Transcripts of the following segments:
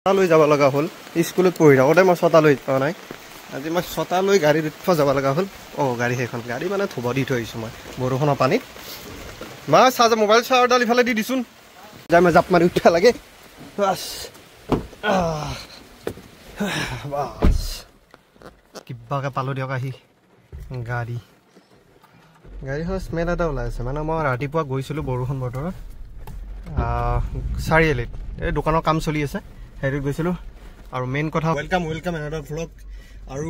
লৈ যাব লগা হ'ল স্কুলত পঢ়ি থাকোঁতে মই ছটা লৈ পোৱা নাই আজি মই ছটা লৈ গাড়ীত উঠিব যাব লগা হ'ল গাড়ী সেইখন গাড়ী মানে থ'ব দি থৈ আহিছোঁ মই বৰষুণৰ পানীত মা চাৰ্জ মোবাইল চাৰ্জডাল ইফালে দি দিছোন যাই মই জাপ মাৰি উঠিব লাগে বাছ বাছ কিবাকৈ পালোঁ দিয়ক আহি গাড়ীখন স্মেল এটা ওলাই আছে মানে মই ৰাতিপুৱা গৈছিলোঁ বৰষুণ বতৰত চাৰিআলিত এই দোকানৰ কাম চলি আছে হেৰিত গৈছিলোঁ আৰু মেইন কথা ৱেলকাম এনাডাৰ ভ্লগ আৰু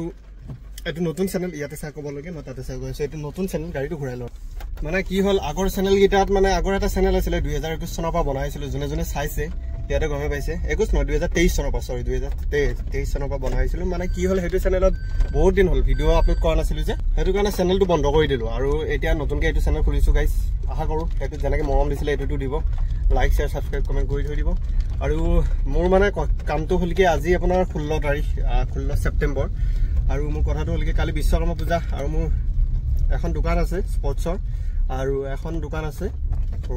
এইটো নতুন চেনেল ইয়াতে চাই ক'ব লাগে মই তাতে চাই গৈ আছোঁ এইটো নতুন চেনেল গাড়ীটো ঘূৰাই লওঁ মানে কি হ'ল আগৰ চেনেলকেইটাত মানে আগৰ এটা চেনেল আছিলে 2021 চনৰ পৰা বনাইছিলোঁ যোনে চাইছে ইয়াতে গমে পাইছে 21 নহয় 2023 চনৰ পৰা চৰি 2023 চনৰ পৰা বনাইছিলোঁ মানে কি হ'ল সেইটো চেনেলত বহুত দিন হ'ল ভিডিঅ' আপলোড কৰা নাছিলোঁ যে সেইটো কাৰণে চেনেলটো বন্ধ কৰি দিলোঁ আৰু এতিয়া নতুনকৈ এইটো চেনেল খুলিছোঁ গাইজ আশা কৰোঁ সেইটো যেনেকৈ মৰম দিছিলে এইটোতো দিব লাইক শ্বেয়াৰ ছাবস্ক্ৰাইব কমেণ্ট কৰি থৈ দিব আৰু মোৰ মানে কামটো হ'ল কি আজি আপোনাৰ 16 ছেপ্টেম্বৰ আৰু মোৰ কথাটো হ'ল কি কালি বিশ্বকৰ্মা পূজা আৰু মোৰ এখন দোকান আছে স্পৰ্টছৰ আৰু এখন দোকান আছে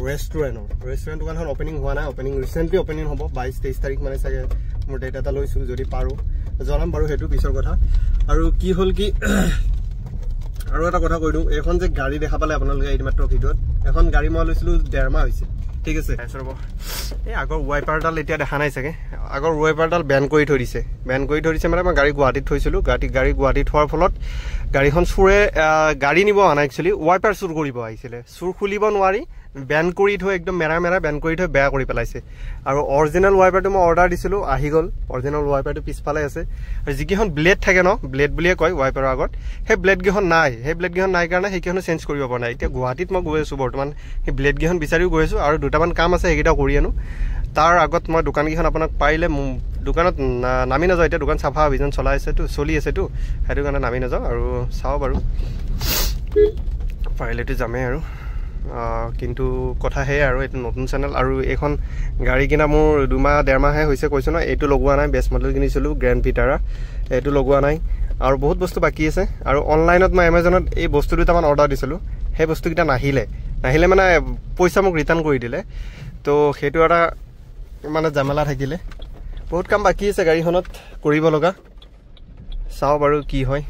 ৰেষ্টুৰেণ্ট দোকানখন অপেনিং হোৱা নাই ৰিচেণ্টলি অপেনিং হ'ব 22-23 তাৰিখ মানে চাগে মোৰ ডেট এটা লৈছোঁ যদি পাৰোঁ জনাম বাৰু সেইটো পিছৰ কথা আৰু কি হ'ল কি আৰু এটা কথা কৈ দিওঁ এইখন যে গাড়ী দেখা পালে আপোনালোকে এইমাত্ৰ ভিডিঅ'ত এখন গাড়ী মই লৈছিলোঁ 1.5 মাহ হৈছে ঠিক আছে ৰ'ব এই আগৰ ৱাইপাৰডাল এতিয়া দেখা নাই চাগে আগৰ ৱাইপাৰডাল বেন কৰি থৈ দিছে মানে মই গাড়ী গুৱাহাটীত থৈছিলোঁ গাড়ী গুৱাহাটীত থোৱাৰ ফলত গাড়ীখন চোৰে গাড়ী নিব অহা নাই একচুৱেলি ৱাইপাৰ চুৰ কৰিব আহিছিলে চুৰ খুলিব নোৱাৰি বেন কৰি থৈ একদম মেৰা বেন কৰি থৈ বেয়া কৰি পেলাইছে আৰু অৰিজিনেল ৱাইপাৰটো মই অৰ্ডাৰ দিছিলোঁ আহি গ'ল অৰিজিনেল ৱাইপাৰটো পিছফালে আছে আৰু যিকেইখন ব্লেড থাকে ন ব্লেড বুলিয়ে কয় ৱাইপাৰৰ আগত সেই ব্লেডকেইখন নাই কাৰণে সেইকেইখনো চেঞ্জ কৰিব পৰা নাই এতিয়া গুৱাহাটীত মই গৈ আছোঁ বৰ্তমান সেই ব্লেডকেইখন বিচাৰিও গৈ আছোঁ আৰু দুটামান কাম আছে সেইকেইটা কৰি আনো তাৰ আগত মই দোকানকেইখন আপোনাক পাৰিলে দোকানত নামি নাযাওঁ এতিয়া দোকান চাফা অভিযান চলি আছেতো সেইটো কাৰণে নামি নাযাওঁ আৰু চাওঁ বাৰু পাৰিলেতো যামেই আৰু কিন্তু কথা সেয়াই আৰু এইটো নতুন চেনেল আৰু এইখন গাড়ী কিনা মোৰ 2-1.5 মাহহে হৈছে কৈছোঁ ন এইটো লগোৱা নাই বেষ্ট মডেল কিনিছিলোঁ গ্ৰেণ্ড ভিটাৰা এইটো লগোৱা নাই আৰু বহুত বস্তু বাকী আছে আৰু অনলাইনত মই এমাজনত এই বস্তু দুটামান অৰ্ডাৰ দিছিলোঁ সেই বস্তুকেইটা নাহিলে মানে পইচা মোক ৰিটাৰ্ণ কৰি দিলে তো সেইটো এটা মানে জামেলা থাকিলে বহুত কাম বাকী আছে গাড়ীখনত কৰিব লগা চাওঁ বাৰু কি হয়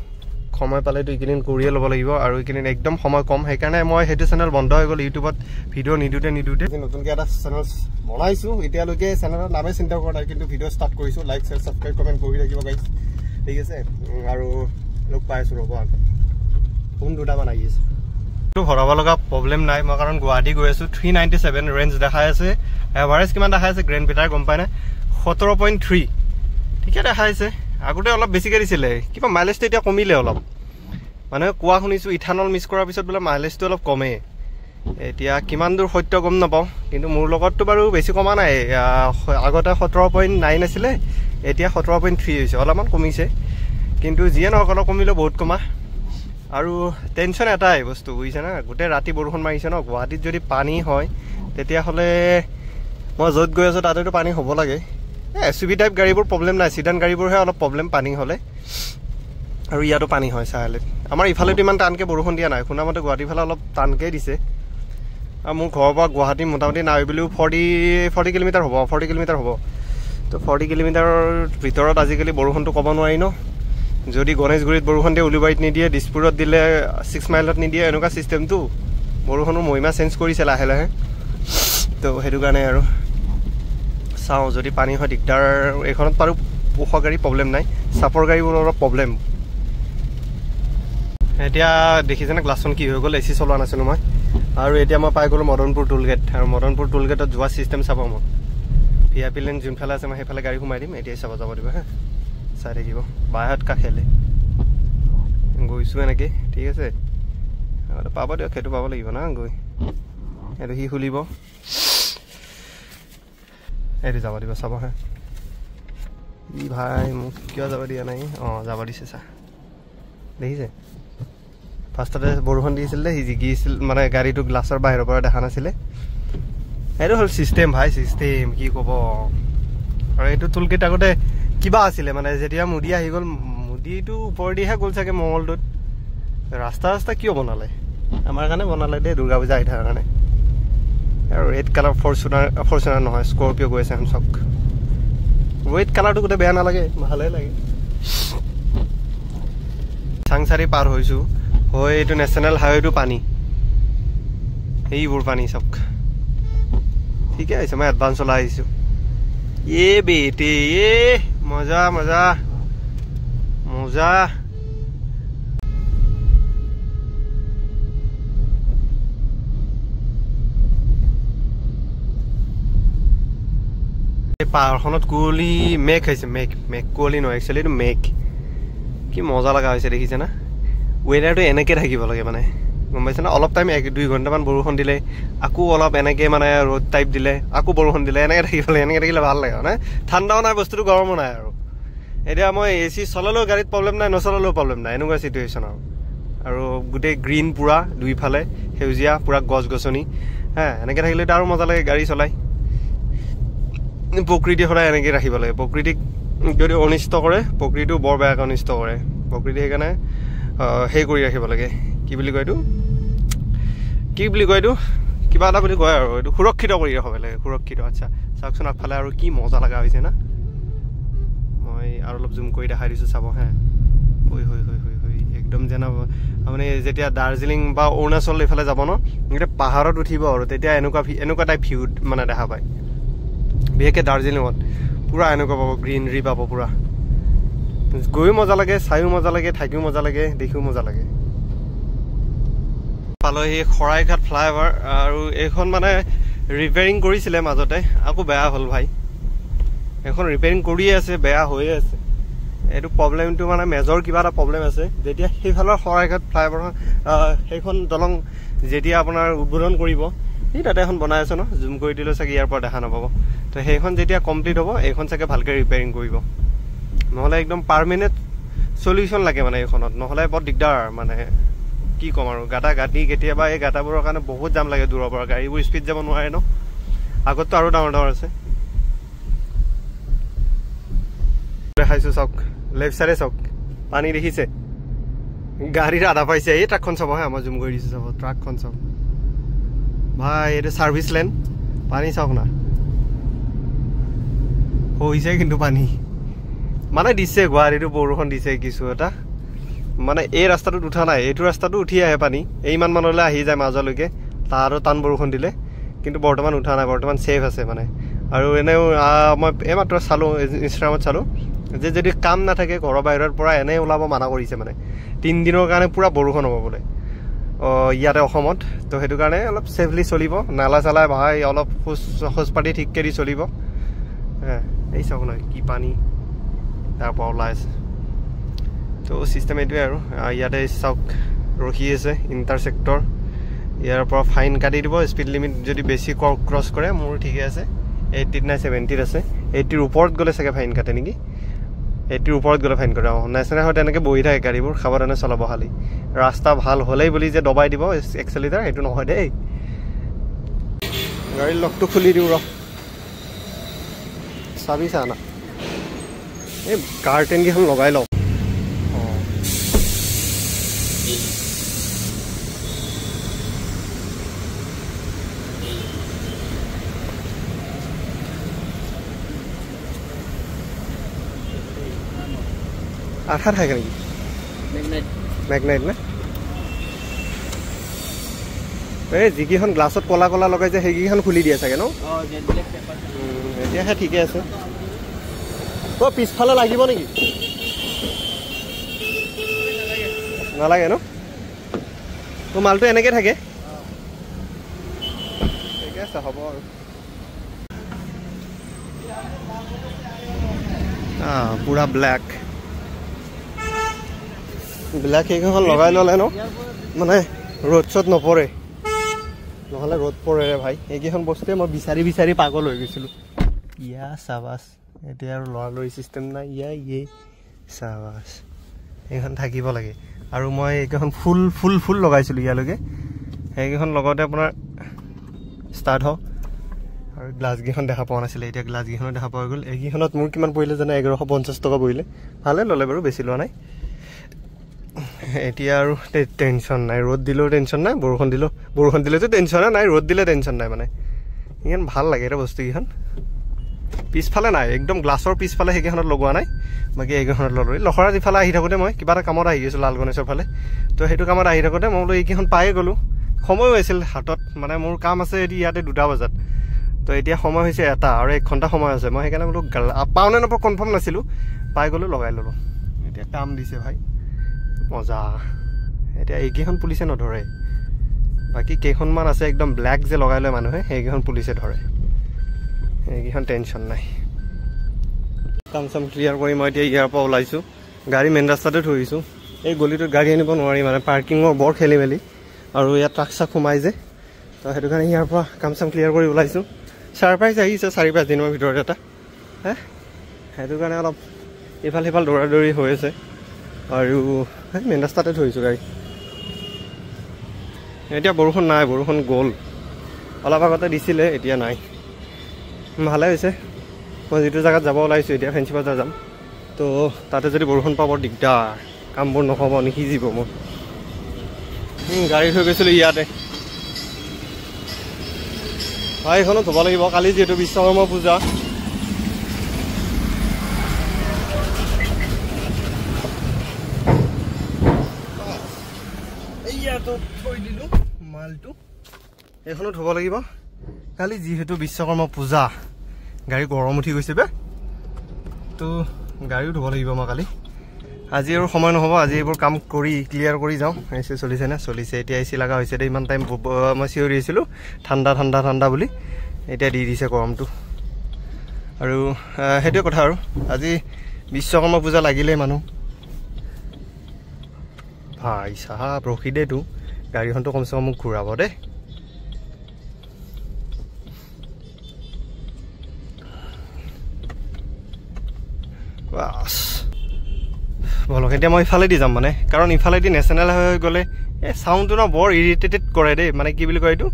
সময় পালেতো এইকেইদিন কৰিয়ে ল'ব লাগিব আৰু এইকেইদিন একদম সময় কম সেইকাৰণে মই সেইটো চেনেল বন্ধ হৈ গ'ল ইউটিউবত ভিডিঅ' নিদিওঁতে নতুনকৈ এটা চেনেল বনাইছোঁ এতিয়ালৈকে চেনেলৰ নামে চিন্তা কৰা নাই কিন্তু ভিডিঅ' ষ্টাৰ্ট কৰিছোঁ লাইক শ্বেয়াৰ ছাবস্ক্ৰাইব কমেণ্ট কৰি থাকিব গাইজ ঠিক আছে আৰু লগ পাই আছোঁ ৰ'ব আগত ফোন দুটামান আহি আছে ভৰাব লগা প্ৰব্লেম নাই মই কাৰণ গুৱাহাটী গৈ আছোঁ 397 ৰেঞ্জ দেখাই আছে এভাৰেজ কিমান দেখাই আছে গ্ৰেণ্ড ভিটাৰ গম পাই নাই 17.3 ঠিকে দেখাই আছে আগতে অলপ বেছিকৈ দিছিলে কিবা মাইলেজটো এতিয়া কমিলে অলপ মানে কোৱা শুনিছোঁ ইথানল মিক্স কৰাৰ পিছত বোলে মাইলেজটো অলপ কমে এতিয়া কিমান দূৰ সত্য গম নাপাওঁ কিন্তু মোৰ লগততো বাৰু বেছি কমা নাই আগতে 17.9 আছিলে এতিয়া 17.3 হৈছে অলপমান কমিছে কিন্তু যিয়ে নহওক অলপ কমিলেও বহুত কমা আৰু টেনশ্যন এটাই বস্তু বুজিছে না গোটেই ৰাতি বৰষুণ মাৰিছে ন গুৱাহাটীত যদি পানী হয় তেতিয়াহ'লে মই য'ত গৈ আছোঁ তাতেতো পানী হ'ব লাগে SUV টাইপ গাড়ীবোৰ প্ৰব্লেম নাই চিডান গাড়ীবোৰহে অলপ প্ৰব্লেম পানী হ'লে আৰু ইয়াতো পানী হয় চাৰিআলিত আমাৰ ইফালেতো ইমান টানকৈ বৰষুণ দিয়া নাই শুনামতে গুৱাহাটীৰ ফালে অলপ টানকৈ দিছে আৰু মোৰ ঘৰৰ পৰা গুৱাহাটী মোটামুটি নাই বুলিও 40 কিলোমিটাৰ হ'ব তো 40 কিলোমিটাৰৰ ভিতৰত আজিকালি বৰষুণটো ক'ব নোৱাৰি ন যদি গণেশগুৰিত বৰষুণ দিয়ে উলুবাৰীত নিদিয়ে দিছপুৰত দিলে 6 মাইলত নিদিয়ে এনেকুৱা ছিষ্টেমটো বৰষুণৰ মহিমা চেঞ্জ কৰিছে লাহে তো সেইটো কাৰণে আৰু চাওঁ যদি পানী হয় দিগদাৰ এইখনত বাৰু ওখ গাড়ী প্ৰব্লেম নাই চাপৰ গাড়ীবোৰ অলপ প্ৰব্লেম এতিয়া দেখিছেনে গ্লাছখন কি হৈ গ'ল AC চলোৱা নাছিলোঁ মই আৰু এতিয়া মই পাই গ'লোঁ মদনপুৰ টোলগেট আৰু মদনপুৰ টোলগেটত যোৱা ছিষ্টেম চাব মোক VIP লেন যোনফালে আছে মই সেইফালে গাড়ী সোমাই দিম এতিয়াই চাব যাব দিব হা চাই থাকিব বাহিৰত কাষেলে গৈছোঁ এনেকৈ ঠিক আছে পাব দিয়ক সেইটো পাব লাগিব না গৈ এইটো সি খুলিব এইটো যাব দিব চাব হা ই ভাই মোক কিয় যাব দিয়া নাই যাব দিছে চা দেখিছে ফাৰ্ষ্টতে বৰষুণ দিছিলে সি জিকিছিল মানে গাড়ীটো গ্লাছৰ বাহিৰৰ পৰা দেখা নাছিলে এইটো হ'ল ছিষ্টেম ভাই ছিষ্টেম কি ক'ব আৰু এইটো টোলগেট আগতে কিবা আছিলে মানে যেতিয়া মোদী আহি গ'ল মোদীটো ওপৰেদিহে গ'ল চাগে মঙলদৈত ৰাস্তা কিয় বনালে আমাৰ কাৰণে বনালে দেই দুৰ্গা পূজা আহি থকাৰ কাৰণে আৰু ৰেড কালাৰ ফৰ্চুনাৰ নহয় স্কৰপিঅ' গৈ আছে এখন চক ৱেট কালাৰটো গোটেই বেয়া নালাগে, ভালেই লাগে। চাংচাৰি পাৰ হৈছোঁ, হৈ এইটো নেশ্যনেল হাইৱেটো পানী, এইবোৰ পানী চাওক। ঠিকে আছে, মই এডভান্স চলাই আহিছোঁ। বেটি মজা মজা মজা। পাহাৰখনত কুঁৱলী মেঘ হৈছে, মেঘ কুঁৱলী নহয় একচুৱেলি, এইটো মেঘ। কি মজা লগা হৈছে দেখিছে না। ৱেডাৰটো এনেকৈ থাকিব লাগে মানে, গম পাইছে না। অলপ টাইম 1-2 ঘণ্টামান বৰষুণ দিলে, আকৌ অলপ এনেকৈ মানে ৰ'দ টাইপ দিলে, আকৌ বৰষুণ দিলে, এনেকৈ থাকিব লাগে। এনেকৈ থাকিলে ভাল লাগে মানে, ঠাণ্ডাও নাই বস্তুটো, গৰমো নাই আৰু। এতিয়া মই AC চলালেও গাড়ীত প্ৰব্লেম নাই, নচলালেও প্ৰব্লেম নাই, এনেকুৱা চিটুৱেশ্যন আৰু গোটেই গ্ৰীণ পূৰা দুইফালে সেউজীয়া পূৰা গছ গছনি। এনেকৈ থাকিলেতো আৰু মজা লাগে গাড়ী চলাই। প্ৰকৃতি সদায় এনেকৈ ৰাখিব লাগে। প্ৰকৃতিক যদি অনিষ্ট কৰে, প্ৰকৃতিও বৰ বেয়াকৈ অনিষ্ট কৰে। প্ৰকৃতি সেইকাৰণে সেই কৰি ৰাখিব লাগে, কি বুলি কয় এইটো কিবা এটা বুলি কয় আৰু, এইটো সুৰক্ষিত কৰি ৰাখিব লাগে, সুৰক্ষিত। আচ্ছা চাওকচোন আগফালে আৰু কি মজা লগা হৈছে না। মই আৰু অলপ জুম কৰি দেখাই দিছোঁ, চাব। একদম যেন আপুনি যেতিয়া দাৰ্জিলিং বা অৰুণাচল এইফালে যাব ন, গোটেই পাহাৰত উঠিব আৰু তেতিয়া এনেকুৱা টাইপ ভিউ মানে দেখা পায়। বিশেষকৈ দাৰ্জিলিঙত পূৰা এনেকুৱা পাব, গ্ৰীণৰী পাব পূৰা। গৈও মজা লাগে, চাইও মজা লাগে, থাকিও মজা লাগে, দেখিও মজা লাগে। পালোহি শৰাইঘাট ফ্লাইঅভাৰ, আৰু এইখন মানে ৰিপেয়াৰিং কৰিছিলে মাজতে, আকৌ বেয়া হ'ল ভাই। এইখন ৰিপেয়াৰিং কৰিয়ে আছে, বেয়া হৈয়ে আছে। এইটো প্ৰব্লেমটো মানে মেজৰ কিবা এটা প্ৰব্লেম আছে। যেতিয়া সেইফালৰ শৰাইঘাট ফ্লাইঅভাৰখন, সেইখন দলং যেতিয়া আপোনাৰ উদ্বোধন কৰিব, তাতে এখন বনাই আছে ন, জুম কৰি দিলেও চাগে ইয়াৰ পৰা দেখা নাপাব। তো সেইখন যেতিয়া কমপ্লিট হ'ব, এইখন চাগে ভালকৈ ৰিপেয়াৰিং কৰিব, নহ'লে একদম পাৰ্মানেণ্ট চলিউশ্যন লাগে মানে এইখনত, নহ'লে বৰ দিগদাৰ মানে। কি ক'ম আৰু, গাঁতি কেতিয়াবা এই গাঁতাবোৰৰ কাৰণে বহুত জাম লাগে দূৰৰ পৰা, গাড়ীবোৰ স্পীড যাব নোৱাৰে ন। আগততো আৰু ডাঙৰ ডাঙৰ আছে। দেখাইছোঁ চাওক, লেফ্ট চাইডে চাওক, পানী দেখিছে, গাড়ীৰ আধা পাইছে। এই ট্ৰাকখন চাব, মই জুম কৰি দিছোঁ, চাব ট্ৰাকখন চাওক ভাই, এইটো ছাৰ্ভিচ লেন। পানী চাওক না, হৈছে কিন্তু পানী মানে দিছে, গুৱাহাটীতো বৰষুণ দিছে কিছু এটা, মানে এই ৰাস্তাটোত উঠা নাই, এইটো ৰাস্তাটো উঠি আহে পানী, ইমান মানলৈ আহি যায় মাজলৈকে, তাৰো টান বৰষুণ দিলে, কিন্তু বৰ্তমান উঠা নাই, বৰ্তমান ছেফ আছে মানে। আৰু এনেও মই এইমাত্ৰ চালোঁ, ইনষ্টাগ্ৰামত চালোঁ যে যদি কাম নাথাকে ঘৰৰ বাহিৰৰ পৰা এনেই ওলাব মানা কৰিছে মানে, 3 দিনৰ কাৰণে পূৰা বৰষুণ হ'ব বোলে ইয়াতে অসমত। তো সেইটো কাৰণে অলপ ছেফলি চলিব, নালা চালা ভাই অলপ খোজ পাতি ঠিককৈ দি চলিব। এই চাওক নহয় কি পানী তাৰ পৰা ওলাই আছে। তো ছিষ্টেম এইটোৱে আৰু। ইয়াতে চাওক ৰখি আছে ইণ্টাৰচেক্টৰ, ইয়াৰ পৰা ফাইন কাটি দিব। স্পীড লিমিট যদি বেছি ক্ৰছ কৰে, মোৰ ঠিকে আছে, 80 নাই 70 আছে, 80ৰ ওপৰত গ'লে চাগে ফাইন কাটে নেকি, 80ৰ ওপৰত গ'লে ফাইন কৰে। নেশ্যনেল হাইৱেত এনেকৈ বহি থাকে গাড়ীবোৰ, সাৱধানে চলাব খালি। ৰাস্তা ভাল হ'লেই বুলি যে দবাই দিব এক্সেলিটাৰ, সেইটো নহয় দেই। গাড়ীৰ লকটো খুলি দিওঁ ৰ, চাবি চা না, এই কাৰ্টেনকেইখন লগাই লওঁ। আঠা থাকে নেকি? মেগনেট নে? এই যিকেইখন গ্লাছত কলা কলা লগাইছে সেইকেইখন খুলি দিয়ে চাগে ন? এতিয়াহে ঠিকে আছে। পিছফালে লাগিব নেকি? নালাগে ন? মালটো এনেকৈ থাকে, ঠিকে আছে, হ'ব আৰু। পুৰা ব্লেক সেইকেইখন লগাই ল'লে ন, মানে ৰ'দ চ'দ নপৰে, নহ'লে ৰ'দ পৰে ভাই। এইকেইখন বস্তুৱে মই বিচাৰি বিচাৰি পাগল হৈ গৈছিলোঁ। ইয়া চাবাছ, এতিয়া আৰু লৰালৰি চিষ্টেম নাই। চাবাছ, এইখন থাকিব লাগে। আৰু মই এইকেইখন ফুল লগাইছিলোঁ ইয়ালৈকে, সেইকেইখন লগতে আপোনাৰ ষ্টাৰ্ট হওক। আৰু গ্লাছকেইখন দেখা পোৱা নাছিলে, এতিয়া গ্লাছকেইখনো দেখা পোৱা গ'ল। এইকেইখনত মোৰ কিমান পৰিলে জানে, 1150 টকা পৰিলে। ভালে ল'লে বাৰু, বেছি লোৱা নাই। এতিয়া আৰু টেনশ্যন নাই, ৰ'দ দিলেও টেনশ্যন নাই, বৰষুণ দিলেতো টেনশ্যনে নাই, ৰ'দ দিলে টেনশ্যন নাই মানে। ইমান ভাল লাগে এটা বস্তুকেইখন, পিছফালে নাই, একদম গ্লাছৰ পিছফালে সেইকেইখনত লগোৱা নাই, বাকী এইকেইখনত ললোঁ। লখৰাত ইফালে আহি থাকোঁতে মই কিবা এটা কামত আহি আছোঁ লাল গণেশৰ ফালে, তো সেইটো কামত আহি থাকোঁতে মই বোলো এইকেইখন পায়ে গ'লোঁ, সময়ো আছিল হাতত, মানে মোৰ কাম আছে এটি ইয়াতে 2টা বজাত, তো এতিয়া সময় হৈছে 1টা আৰু 1 ঘণ্টা সময় আছে। মই সেইকাৰণে বোলো পাওঁ নে নাপাওঁ কনফাৰ্ম নাছিলোঁ, পাই গ'লোঁ, লগাই ল'লোঁ। এতিয়া কাম দিছে ভাই, মজা। এতিয়া এইকেইখন পুলিচে নধৰে, বাকী কেইখনমান আছে একদম ব্লেক যে লগাই লয় মানুহে, সেইকেইখন পুলিচে ধৰে, এইকেইখন টেনশ্যন নাই। কাম চাম ক্লিয়াৰ কৰি মই এতিয়া ইয়াৰ পৰা ওলাইছোঁ, গাড়ী মেইন ৰাস্তাতে থৈ দিছোঁ। এই গলিটোত গাড়ী আনিব নোৱাৰি, মানে পাৰ্কিঙৰ বৰ খেলি মেলি, আৰু ইয়াত ট্ৰাক চাক সোমাই যে, তো সেইটো কাৰণে ইয়াৰ পৰা কাম চাম ক্লিয়াৰ কৰি ওলাইছোঁ। ছাৰপ্ৰাইজ আহিছে 4-5 দিনৰ ভিতৰত এটা, সেইটো কাৰণে অলপ ইফাল সিফাল দৌৰা দৌৰি হৈ আছে, আৰু মেইন ৰাস্তাতে থৈছোঁ গাড়ী। এতিয়া বৰষুণ নাই, বৰষুণ গ'ল, অলপ আগতে দিছিলে, এতিয়া নাই। ভালে হৈছে, মই যিটো জেগাত যাব ওলাইছোঁ এতিয়া ফেঞ্চি বজাৰ যাম, তো তাতে যদি বৰষুণ পাব দিগদাৰ, কামবোৰ নহ'ব, নিসিজিব মোৰ। গাড়ী থৈ গৈছিলোঁ ইয়াতে, এইখনো ধুব লাগিব, কালি যিহেতু বিশ্বকৰ্মা পূজা। ইয়াতো থৈ দিলোঁ মালটো, এইখনো ধুব লাগিব, কালি যিহেতু বিশ্বকৰ্মা পূজা। গাড়ী গৰম উঠি গৈছে বে, তো গাড়ীও ধুব লাগিব মই কালি। আজি আৰু সময় নহ'ব, আজি এইবোৰ কাম কৰি ক্লিয়াৰ কৰি যাওঁ। এচি চলিছে নে? চলিছে। এতিয়া এচি লগা হৈছে দে, ইমান টাইম মই চিঞৰি আছিলোঁ ঠাণ্ডা ঠাণ্ডা ঠাণ্ডা বুলি, এতিয়া দি দিছে গৰমটো। আৰু সেইটোৱে কথা, আৰু আজি বিশ্বকৰ্মা পূজা লাগিলেই মানুহ। ভাই চাহাব ৰখি দেতো, গাড়ীখনটো কমচে কম মোক ঘূৰাব দেই। বাছ বলক, এতিয়া মই ইফালেদি যাম, মানে কাৰণ ইফালেদি নেশ্যনেল হৈ গ'লে এই চাউণ্ডটো ন বৰ ইৰিটেটেড কৰে দেই, মানে কি বুলি কয় এইটো,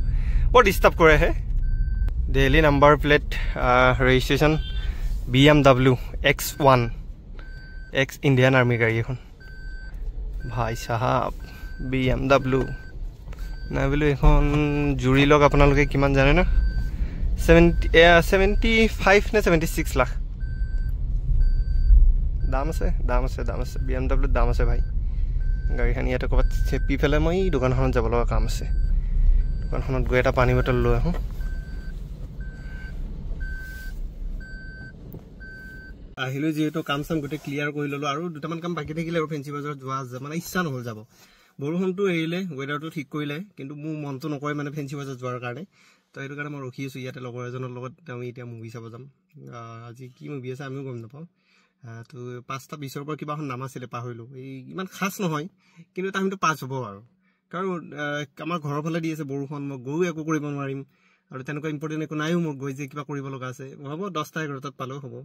বৰ ডিষ্টাৰ্ব কৰেহে। Delhi number plate registration BMW X1, ex Indian army গাড়ী এখন। ভাই চাহাব BMW নাই বোলো, এখন জুৰি লওক আপোনালোকে, কিমান জানে ন, 75 নে 76 লাখ দাম আছে, দাম আছে, দাম আছে। BMW দাম আছে ভাই। গাড়ীখন ইয়াতে ক'ৰবাত চেপি পেলাই মই দোকানখনত যাব লগা কাম আছে, দোকানখনত গৈ এটা পানী বটল লৈ আহোঁ। আহিলোঁ যিহেতু, কাম চাম গোটেই ক্লিয়াৰ কৰি ল'লোঁ, আৰু দুটামান কাম বাকী থাকিলে আৰু ফেঞ্চি বজাৰত যোৱা মানে ইচ্ছা নহ'ল যাব। বৰষুণটো এৰিলে, ৱেডাৰটো ঠিক কৰিলে, কিন্তু মোৰ মনটো নকৰে মানে ফেঞ্চি বজাৰ যোৱাৰ কাৰণে, তো সেইটো কাৰণে মই ৰখি আছোঁ ইয়াতে লগৰ এজনৰ লগত। আমি এতিয়া মুভি চাব যাম। আজি কি মুভি আছে আমিও গম নাপাওঁ। তো 5:20 পৰা কিবা এখন নাম আছিলে, পাহৰিলোঁ। এই ইমান খাচ নহয়, কিন্তু টাইমটো পাছ হ'ব আৰু, কাৰণ আমাৰ ঘৰৰ ফালে দি আছে বৰষুণ, মই গৈও একো কৰিব নোৱাৰিম, আৰু তেনেকুৱা ইম্পৰ্টেণ্ট একো নাইও মোৰ গৈ যে কিবা কৰিব লগা আছে। হ'ব 10টা-11টাত পালেও হ'ব,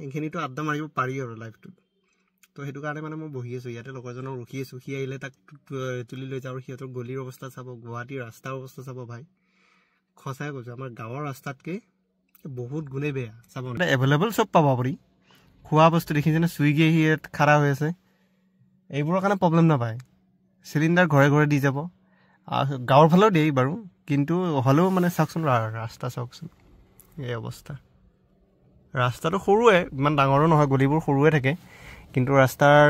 এইখিনিতো আড্ডা মাৰিব পাৰি আৰু লাইফটোত। তো সেইটো কাৰণে মানে মই বহি আছোঁ ইয়াতে, লগৰজনক ৰখি আছোঁ, সি আহিলে তাক তুলি লৈ যাওঁ, আৰু সিহঁতৰ গলিৰ অৱস্থা চাব, গুৱাহাটীৰ ৰাস্তাৰ অৱস্থা চাব। ভাই সঁচাই কৈছোঁ, আমাৰ গাঁৱৰ ৰাস্তাতকৈ বহুত গুণেই বেয়া। চাব এভেইলেবল চব পাব আপুনি, খোৱা বস্তু দেখিছেনে, চুইগি আহি ইয়াত খাৰা হৈ আছে, এইবোৰৰ কাৰণে প্ৰব্লেম নাপায়। চিলিণ্ডাৰ ঘৰে ঘৰে দি যাব, গাঁৱৰ ফালেও দিয়ে বাৰু, কিন্তু হ'লেও মানে চাওকচোন ৰাস্তা চাওকচোন, এই অৱস্থা। ৰাস্তাটো সৰুৱে, ইমান ডাঙৰো নহয়, গলিবোৰ সৰুৱে থাকে, কিন্তু ৰাস্তাৰ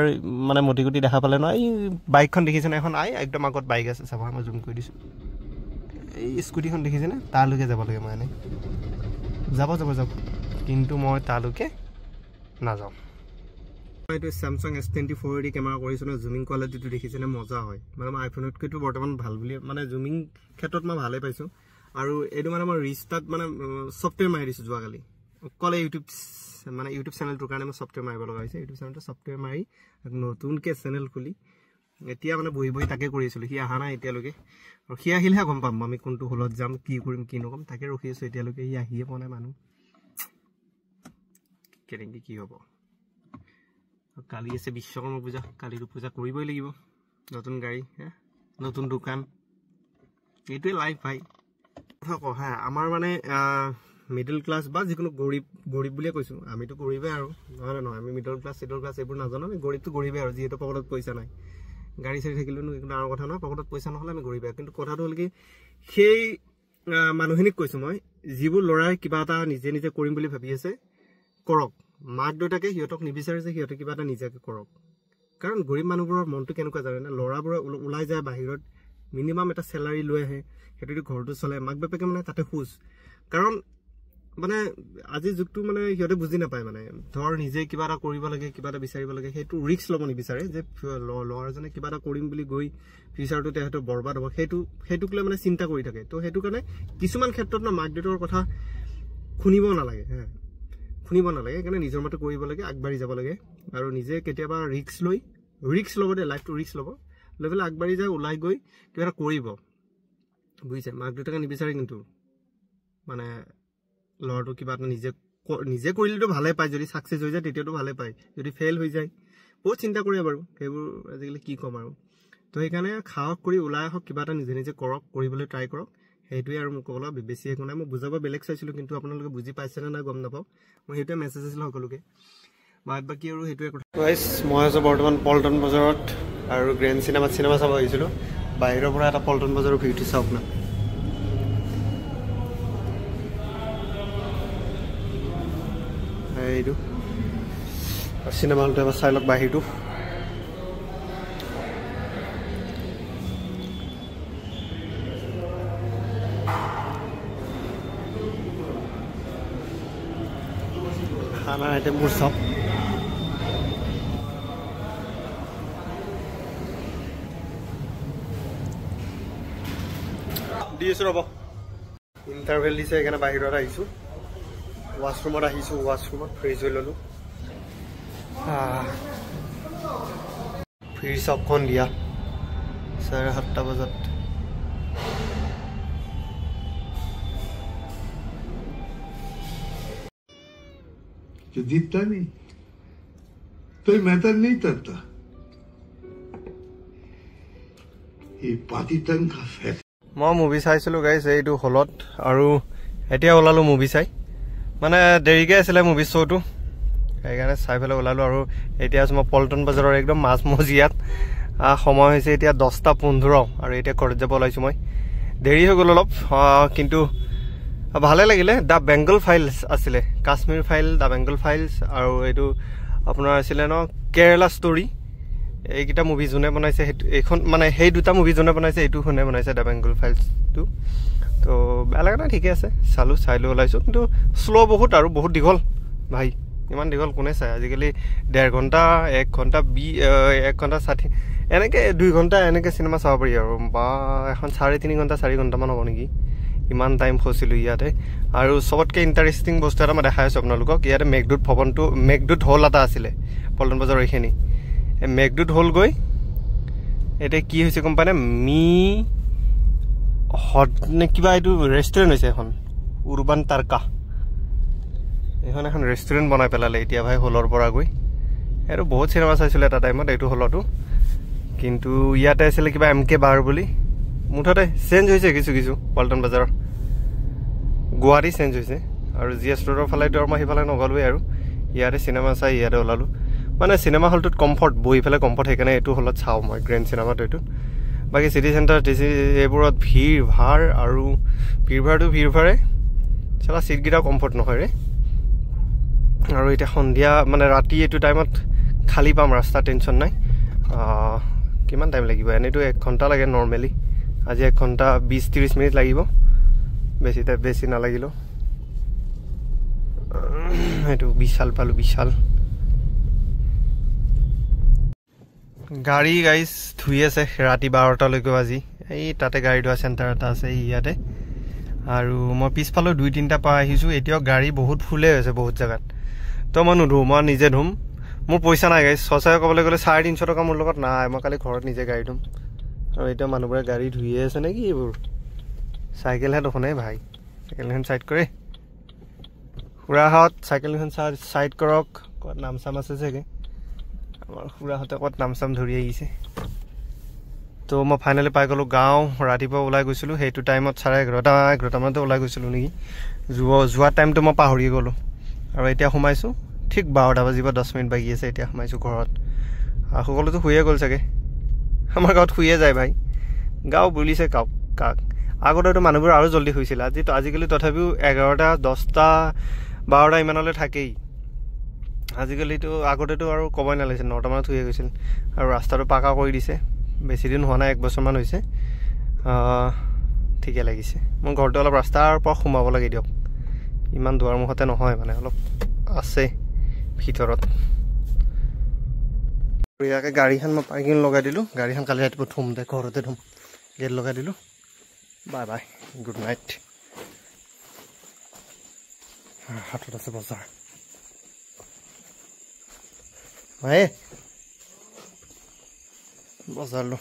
মানে মটি গুটি দেখা পালে ন। এই বাইকখন দেখিছেনে, এখন একদম আগত বাইক আছে, চাব মই জুম কৰি দিছোঁ। এই স্কুটিখন দেখিছেনে, তালৈকে যাব লাগে। মই এনেই যাব, কিন্তু মই তালৈকে নাযাওঁ। এইটো চেমচাং S24 কেমেৰা কৰিছোঁ ন, জুমিং কোৱালিটিটো দেখিছেনে, মজা হয়। মানে মই আইফোনতকৈতো বৰ্তমান ভাল বুলি, মানে জুমিং ক্ষেত্ৰত মই ভালেই পাইছোঁ। আৰু এইটো মানে মই ৰিষ্টাৰ্ট মানে ছফ্টৱেৰ মাৰি দিছোঁ যোৱাকালি, অকল ইউটিউব চেনেলটোৰ কাৰণে মই ছফ্টৱেৰ মাৰিব লগা হৈছে। ইউটিউব চেনেলটো ছফ্টৱেৰ মাৰি নতুনকৈ চেনেল খুলি এতিয়া মানে বহি তাকে কৰি আছিলোঁ। সি অহা নাই এতিয়ালৈকে, আৰু সি আহিলেহে গম পাম আমি কোনটো হলত যাম, কি কৰিম কি নকৰিম, তাকে ৰখি আছোঁ এতিয়ালৈকে। সি আহিয়ে পোৱা নাই, মানুহ কেনেকৈ কি হ'ব। কালি আছে বিশ্বকৰ্মা পূজা, কালিতো পূজা কৰিবই লাগিব। নতুন গাড়ী, নতুন দোকান, এইটোৱে লাইফ ভাই। কথা কওঁ হা, আমাৰ মানে মিডল ক্লাছ বা যিকোনো গৰীব বুলিয়ে কৈছোঁ, আমিতো গৰীবেই আৰু, নহয় আমি মিডল ক্লাছ এইবোৰ নাজানো, আমি গৰীবটো গৰীবেই আৰু, যিহেতু পকেটত পইচা নাই। গাড়ী চাড়ী থাকিলেও একো ডাঙৰ কথা নহয়, পকেটত পইচা নহ'লে আমি গৰীবেই। কিন্তু কথাটো হ'ল কি, সেই মানুহখিনিক কৈছোঁ মই যিবোৰ ল'ৰাই কিবা এটা নিজে নিজে কৰিম বুলি ভাবি আছে কৰক মাক দেউতাকে সিহঁতক নিবিচাৰে যে সিহঁতে কিবা এটা নিজাকে কৰক কাৰণ গৰীব মানুহবোৰৰ মনটো কেনেকুৱা জানে ল'ৰাবোৰে ওলাই যায় বাহিৰত মিনিমাম এটা চেলাৰী লৈ আহে সেইটো ঘৰটো চলে মাক বাপেকে মানে তাতে খুজ কাৰণ মানে আজিৰ যুগটো মানে সিহঁতে বুজি নাপায় মানে ধৰ নিজে কিবা এটা কৰিব লাগে কিবা এটা বিচাৰিব লাগে সেইটো ৰিস্ক ল'ব নিবিচাৰে যে ল'ৰাজনে কিবা এটা কৰিম বুলি গৈ ফিউচাৰটো তেহেঁতৰ বৰবাদ হ'ব সেইটোক লৈ মানে চিন্তা কৰি থাকে তো সেইটো কাৰণে কিছুমান ক্ষেত্ৰত না মাক দেউতাকৰ কথা শুনিব নালাগে সেইকাৰণে নিজৰ মতে কৰিব লাগে আগবাঢ়ি যাব লাগে আৰু নিজে কেতিয়াবা ৰিস্ক ল'ব দে লাইফটো ৰিস্ক ল'ব লৈ পেলাই আগবাঢ়ি যায় ওলাই গৈ কিবা এটা কৰিব বুজিছে মাক দেউতাকে নিবিচাৰে কিন্তু মানে ল'ৰাটো কিবা এটা নিজে কৰিলেতো ভালে পায় যদি ছাকচেছ হৈ যায় তেতিয়াতো ভালে পায় যদি ফেইল হৈ যায় বহুত চিন্তা কৰে বাৰু সেইবোৰ আজিকালি কি ক'ম আৰু তো সেইকাৰণে সাহস কৰি ওলাই আহক কিবা এটা নিজে নিজে কৰক কৰিবলৈ ট্ৰাই কৰক সেইটোৱে আৰু মোক ক'বলৈ বেছি একো নাই মই বুজাব বেলেগ চাইছিলোঁ কিন্তু আপোনালোকে বুজি পাইছেনে নাই গম নাপাওঁ মই সেইটোৱে মেছেজ আছিলোঁ সকলোকে বাকী আৰু সেইটোৱে কথা মই আছোঁ বৰ্তমান পল্টন বজাৰত আৰু গ্ৰেণ্ড চিনেমা চাব আহিছিলোঁ বাহিৰৰ পৰা এটা পল্টন বজাৰৰ ভিউটো চাওক না এইটো চিনেমা হলটো এবাৰ চাই লওক বাহিৰটো খানাৰ আইটেমবোৰ চাওক দি আছোঁ ৰ'ব ইণ্টাৰভেল দিছে সেইকাৰণে বাহিৰত আহিছোঁ ৱাছৰুমত ফ্ৰেছ হৈ ল'লোঁ ফ্ৰী চবখন দিয়া 7:30 বজাত जो जीतता नहीं तो मैदान नहीं तरता ये पाकिस्तान का फैसला মই মুভি চাইছিলোঁ গাইছ এইটো হলত আৰু এতিয়া ওলালোঁ মুভি চাই মানে দেৰিকৈ আছিলে মুভি শ্ব'টো সেইকাৰণে চাই পেলাই ওলালোঁ আৰু এতিয়া আছোঁ মই পল্টন বজাৰৰ একদম মাজমজিয়াত সময় হৈছে এতিয়া 10:15 আৰু এতিয়া ঘৰত যাব ওলাইছোঁ মই দেৰি হৈ গ'ল অলপ কিন্তু ভালে লাগিলে দ্য বেংগল ফাইলছ আছিলে Kashmir file the Bengal files আৰু এইটো আপোনাৰ আছিলে ন কেৰেলা ষ্টৰী এইকেইটা মুভি যোনে বনাইছে এইখন মানে সেই দুটা মুভি যোনে বনাইছে এইটো শুনে বনাইছে দ্য বেংগল ফাইলছটো তো বেয়া লগা নাই ঠিকে আছে চাই লৈ ওলাইছোঁ কিন্তু শ্ল' বহুত আৰু বহুত দীঘল ভাই ইমান দীঘল কোনে চায় আজিকালি 1.5 ঘণ্টা 1 ঘণ্টা 1 ঘণ্টা 60 এনেকৈ 2 ঘণ্টা এনেকৈ চিনেমা চাব পাৰি আৰু বা এখন 3.5 ঘণ্টা 4 ঘণ্টামান হ'ব নেকি ইমান টাইম ফচিলোঁ ইয়াতে আৰু চবতকৈ ইণ্টাৰেষ্টিং বস্তু এটা মই দেখাই আছোঁ আপোনালোকক ইয়াতে মেঘদূত হল এটা আছিলে পল্টন বজাৰৰ এইখিনি মেঘদূত হল গৈ এতিয়া কি হৈছে গম পায়নে নে কিবা এইটো ৰেষ্টুৰেণ্ট হৈছে এখন উৰবান তাৰকা এইখন এখন ৰেষ্টুৰেণ্ট বনাই পেলালে এতিয়া ভাই হলৰ পৰা গৈ এইটো বহুত চিনেমা চাইছিলোঁ এটা টাইমত এইটো হলতো কিন্তু ইয়াতে আছিলে কিবা MK বাৰ বুলি মুঠতে চেঞ্জ হৈছে কিছু পল্টন বজাৰৰ গুৱাহাটী চেঞ্জ হৈছে আৰু GS ৰোডৰ ফালেতো আৰু মই সেইফালে নগ'লোৱেই আৰু ইয়াতে চিনেমা চাই ইয়াতে ওলালোঁ মানে চিনেমা হলটোত কমফৰ্ট বহি পেলাই কমফৰ্ট সেইকাৰণে এইটো হলত চাওঁ মই গ্ৰেণ্ড চিনেমাটো এইটো বাকী চিটি চেণ্টাৰ এইবোৰত ভিৰ ভাৰে চালা চিটকেইটাও কমফৰ্ট নহয় ৰে আৰু এতিয়া সন্ধিয়া মানে ৰাতি এইটো টাইমত খালী পাম ৰাস্তা টেনশ্যন নাই কিমান টাইম লাগিব এনেইতো 1 ঘণ্টা লাগে নৰ্মেলি আজি 1 ঘণ্টা 20-30 মিনিট লাগিব বেছি নালাগিলেও এইটো বিশাল পালোঁ বিশাল গাড়ী গাইজ ধুই আছে ৰাতি 12টালৈকে আজি এই তাতে গাড়ী ধোৱা চেণ্টাৰ এটা আছে ইয়াতে আৰু মই পিছফালে 2-3টা পাই আহিছোঁ এতিয়াও গাড়ী বহুত ফুলে হৈছে বহুত জেগাত তো মই নুধুম মই নিজে ধুম মোৰ পইচা নাই গাইজ সঁচাই ক'বলৈ গ'লে 350 টকা মোৰ লগত নাই মই কালি ঘৰত নিজে গাড়ী ধুম আৰু এতিয়া মানুহবোৰে গাড়ী ধুইয়ে আছে নেকি এইবোৰ চাইকেলহে দেখোন ভাই চাইকেলখন চাইড কৰে খুৰাহঁত চাইকেলখন চাইড কৰক ক'ত নাম চাম আছে চাগে আমাৰ খুৰাহঁতে ক'ত নাম চাম ধৰি আহিছে তো মই ফাইনেলি পাই গ'লোঁ গাঁও ৰাতিপুৱা ওলাই গৈছিলোঁ সেইটো টাইমত 11:30 মানতে ওলাই গৈছিলোঁ নেকি যোৱা টাইমটো মই পাহৰি গ'লোঁ আৰু এতিয়া সোমাইছোঁ ঠিক 12টা বাজিব 10 মিনিট বাকী আছে এতিয়া সোমাইছোঁ ঘৰত সকলোতো শুয়ে গ'ল চাগে আমাৰ গাঁৱত শুয়ে যায় ভাই গাঁও বুলিছে কাক আগতেতো মানুহবোৰ আৰু জল্দি শুইছিল আজিকালি তথাপিও 11টা 10টা 12টা ইমানলৈ থাকেই আজিকালিতো আগতেতো আৰু ক'বই নালাগিছিল 9টা মানত শুই গৈছিল আৰু ৰাস্তাটো পাকা কৰি দিছে বেছি দিন হোৱা নাই 1 বছৰমান হৈছে ঠিকে লাগিছে মোৰ ঘৰটো অলপ ৰাস্তাৰ পৰা সোমাব লাগে দিয়ক ইমান দুৱাৰ মুখতে নহয় মানে অলপ আছে ভিতৰত ইয়াকে গাড়ীখন মই পাৰ্কিং লগাই দিলোঁ গাড়ীখন কালি ৰাতিপুৱা থ'ম দে ঘৰতে থ'ম গেট লগাই দিলোঁ বাই বাই গুড নাইট হাতত আছে বজাৰ মায়ে বজাৰ লো